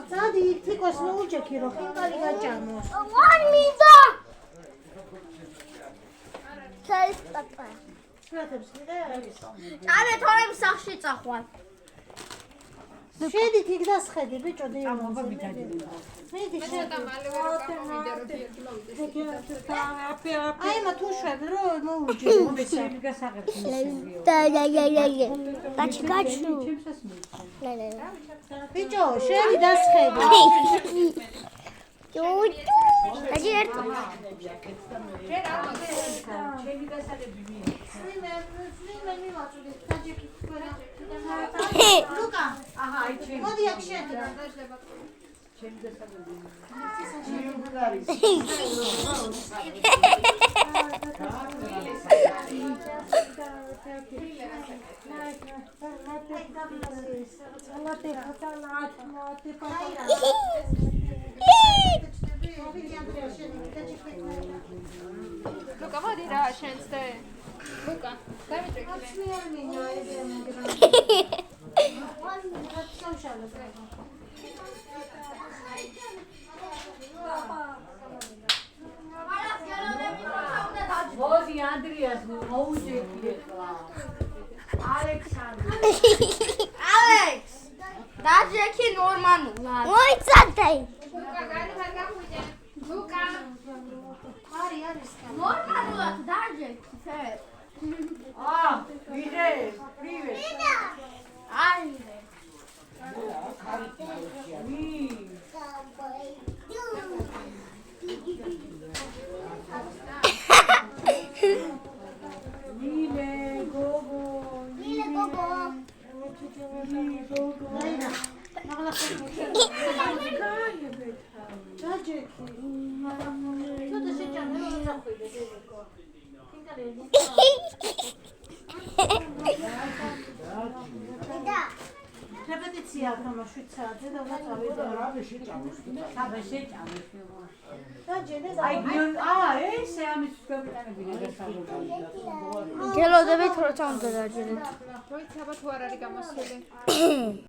Zadi tikos noučeki rohingari gačamos. Armida! Čais papa. Skatebs, Არე თორემ სახში წახვარ. Შედით იქ და სხედი ბიჭო დიამონზე. მიდი ცოტა მალევე რომ გამოვიდე რომ დიაგნოზი აი მა თუ შვებ რომ მოუჯერო. გაჩი. ბიჭო შევი და სხედი. აჯი ერთ. სლიმე მივაწვდი ტაჯიკი თქვენ. ლუკა აჰა აი ჩემი. მოდი აქ შედი. ჩემი დასაგები. ლუკა მოდი რა შენც და ლუკა გამიჭრე მოდი ანდრიას მოუჯექი ახლა ალექსანდრე ალექს დაჯექი ნორმალურად მოიცადე ლუკა გადი ვერ გამოვიდე ლუკა არის ნორმალურად დაჯექი ფე ვიღე პრივეტ აი ნილე გოგო ლაინა მაგლა ხე დაჯექი ცოტა შეჭამე რომ წახვიდე დედიკო რეპეტიცია აქვს 7 საათზე და უნდა წავიდე რა შეჭამოს საბა შეჭამოს დაჯენე აი ესე ამის გამიტანებინა გასაგებია გელოდებით როცა უნდა დაჯერეთ მოიცაბა თუ არ არის გამოსული